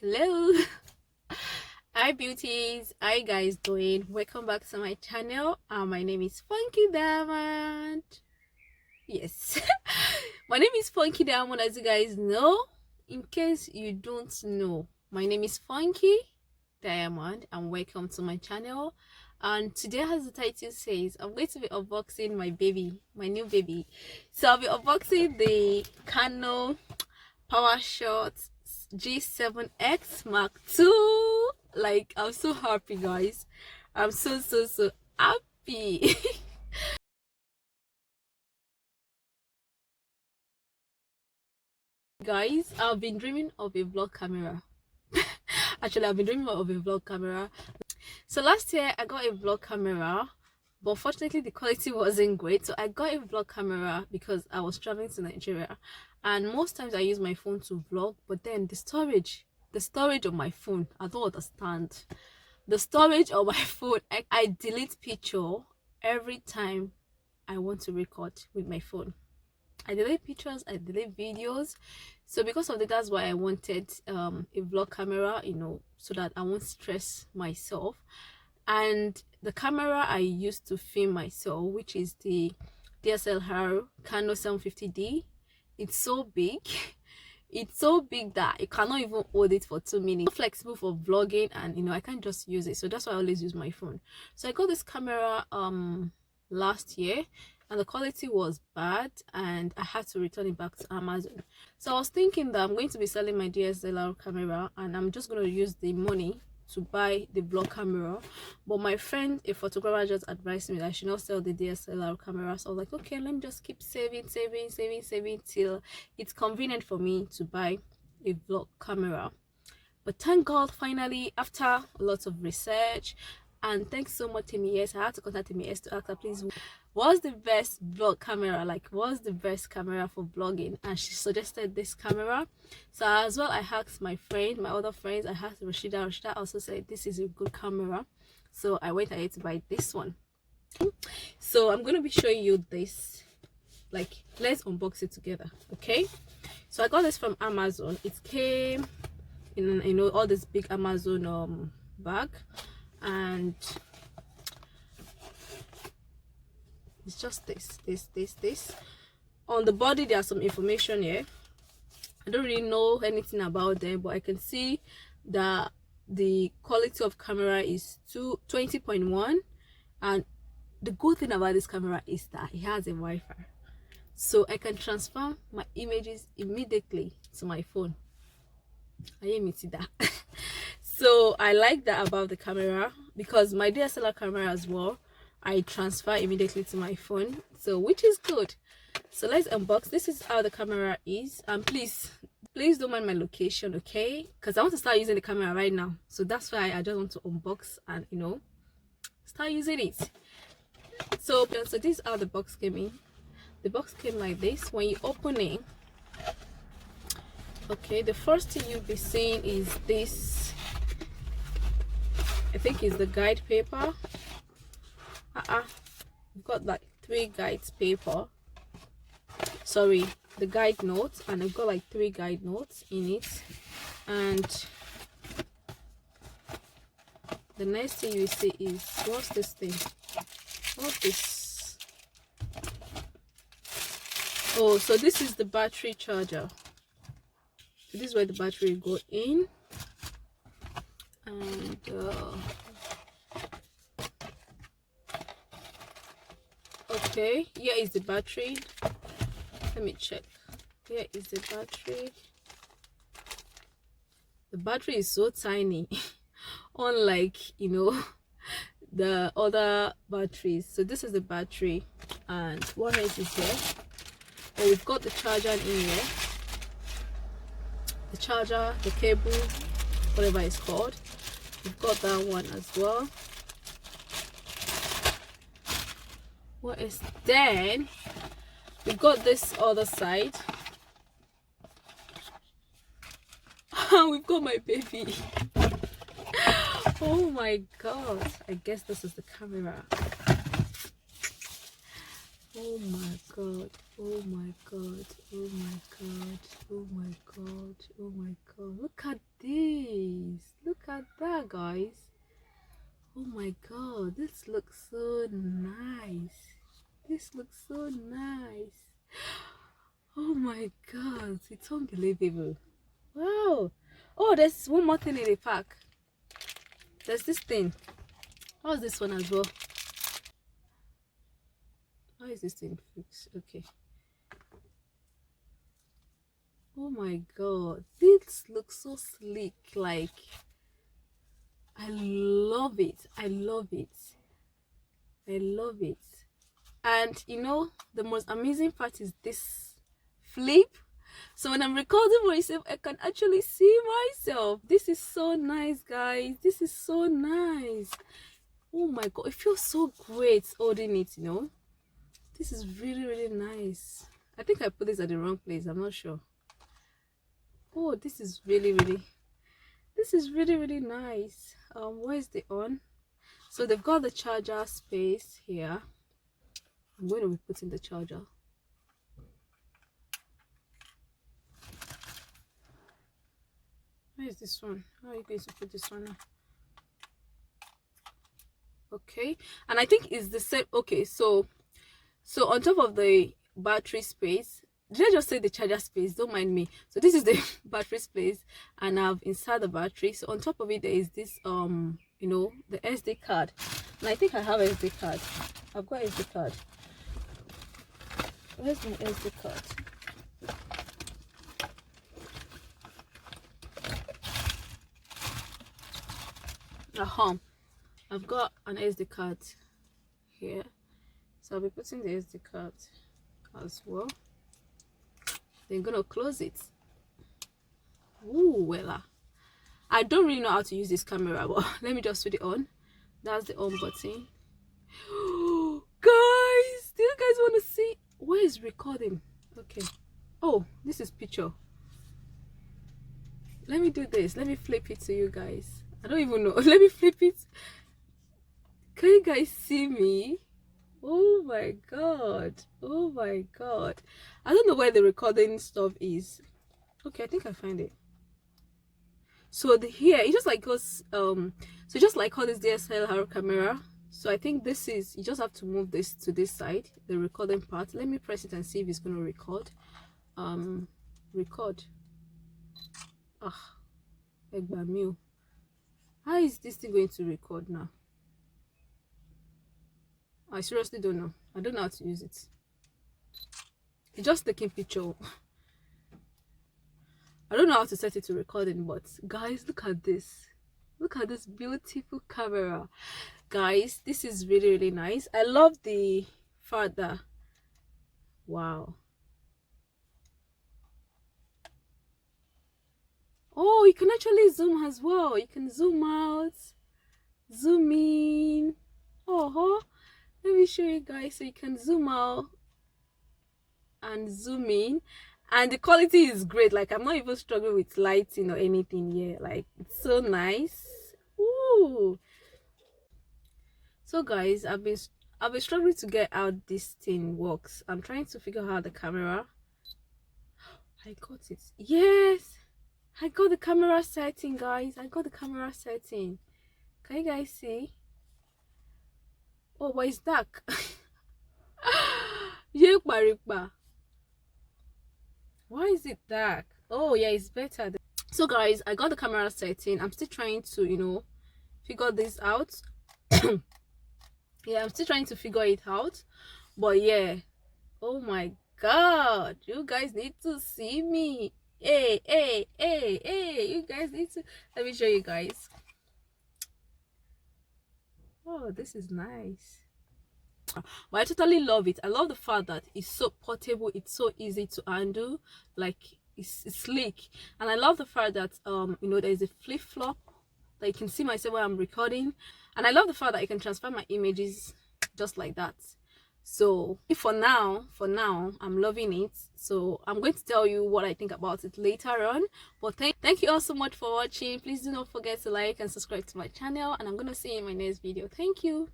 Hello. Hi beauties, how you guys doing? Welcome back to my channel. My name is Funky Diamond. Yes. My name is Funky Diamond, as you guys know. In case you don't know, my name is Funky Diamond and welcome to my channel. And today, as the title says, I'm going to be unboxing my baby, my new baby. So I'll be unboxing the Canon PowerShot G7X Mark II. Like, I'm so happy, guys. I'm so happy. Guys, I've been dreaming of a vlog camera. Actually, I've been dreaming of a vlog camera. So last year I got a vlog camera, but fortunately the quality wasn't great. So I got a vlog camera because I was traveling to Nigeria, and most times I use my phone to vlog, but then the storage of my phone, I don't understand. The storage of my phone, I delete picture every time I want to record with my phone. I delete pictures, I delete videos. So because of that, that's why I wanted a vlog camera, so that I won't stress myself. And the camera I used to film myself, which is the DSLR Canon 750D, it's so big. It's so big that you cannot even hold it for 2 minutes. It's flexible for vlogging, and I can't just use it. So that's why I always use my phone. So I got this camera last year, and the quality was bad, and I had to return it back to Amazon. So I was thinking that I'm going to be selling my DSLR camera, and I'm just going to use the money to buy the vlog camera. But my friend, a photographer, just advised me that I should not sell the DSLR camera. So I was like, okay, let me just keep saving till it's convenient for me to buy a vlog camera. But thank God, finally, after lots of research, and thanks so much to MES, I had to contact MES to ask her, please, what's the best vlog camera? Like, what's the best camera for vlogging? And she suggested this camera. So as well, I asked my other friends, I asked Rashida. Rashida also said this is a good camera. So I went ahead to buy this one. So I'm going to be showing you this. Like, let's unbox it together, okay? So I got this from Amazon. It came in all this big Amazon bag, and it's just this. On the body there's some information here. I don't really know anything about them, but I can see that the quality of camera is 20.1, and the good thing about this camera is that it has a Wi-Fi, so I can transfer my images immediately to my phone. I am see that. So I like that about the camera, because my DSLR camera as well, I transfer immediately to my phone, so which is good. So let's unbox. This is how the camera is, and please don't mind my location, okay? Because I want to start using the camera right now, so that's why I just want to unbox and start using it. So this is how the box came in. The box came like this. When you open it, okay, the first thing you'll be seeing is this. I think it's the guide paper. We've got like 3 guides paper. Sorry, the guide notes, and I've got like 3 guide notes in it. And the next thing you see is, what's this thing? What's this? Oh, so this is the battery charger. So this is where the battery go in, and okay, here is the battery. Let me check. Here is the battery. The battery is so tiny, unlike the other batteries. So this is the battery, and what else is here? Oh, we've got the charger in here. The charger, the cable, whatever it's called. We've got that one as well. What is then? We've got this other side. We've got my baby. Oh my god, I guess this is the camera. Oh my god, oh my god, oh my god, oh my god, oh my god, look at this. at that, guys. Oh my god, this looks so nice. This looks so nice. Oh my god, it's unbelievable. Wow. Oh, there's one more thing in the pack. There's this thing. How's this one as well? How is this thing fixed? Okay. Oh my god, this looks so sleek. Like, I love it. I love it. I love it. And you know, the most amazing part is this flip. So when I'm recording myself, I can actually see myself. This is so nice, guys. This is so nice. Oh my god, it feels so great holding it, you know. This is really, really nice. I think I put this at the wrong place. I'm not sure. Oh, this is really, really nice. Where's the on? So they've got the charger space here. I'm going to be putting the charger. Where is this one? How are you going to put this one now? Okay, and I think it's the same. Okay, so on top of the battery space, did I just say the charger space? Don't mind me. So this is the battery space, and I've inserted the battery. So on top of it, there is this you know, the SD card, and I think I have SD card. I've got SD card. Where's my SD card? I've got an SD card here, so I'll be putting the SD card as well. Then gonna close it. Ooh, well, I don't really know how to use this camera, but let me just put it on. That's the on button. Guys, do you guys want to see? Where is recording? Okay. Oh, this is picture. Let me do this. Let me flip it to you guys. I don't even know. Let me flip it. Can you guys see me? Oh my god. Oh my god. I don't know where the recording stuff is. Okay, I think I find it. So the here it just like goes so just like all this DSLR camera. So I think this is, you just have to move this to this side, the recording part. Let me press it and see if it's going to record. Record. How is this thing going to record now? I seriously don't know. I don't know how to use it. It's just taking picture. I don't know how to set it to recording, but guys, look at this. Look at this beautiful camera. Guys, this is really, really nice. I love the further. Wow. Oh, you can actually zoom as well. You can zoom out, zoom in. Oh, let me show you guys. So you can zoom out and zoom in, and the quality is great. Like, I'm not even struggling with lighting or anything here. Like, it's so nice. Ooh. So guys, I've been struggling to get out this thing works. I'm trying to figure out how the camera. I got it. Yes, I got the camera setting, guys. I got the camera setting. Can you guys see? Oh, why is dark? Why is it dark? Oh yeah, it's better. So guys, I got the camera setting. I'm still trying to, you know, figure this out. Yeah, I'm still trying to figure it out, but yeah. Oh my god, you guys need to see me. Hey, you guys need to, let me show you guys. Oh, this is nice. But I totally love it. I love the fact that it's so portable, it's so easy to handle, like it's sleek. And I love the fact that you know, there's a flip-flop that you can see myself while I'm recording, and I love the fact that I can transfer my images just like that. So for now I'm loving it. So I'm going to tell you what I think about it later on, but thank you all so much for watching. Please do not forget to like and subscribe to my channel, and I'm gonna see you in my next video. Thank you.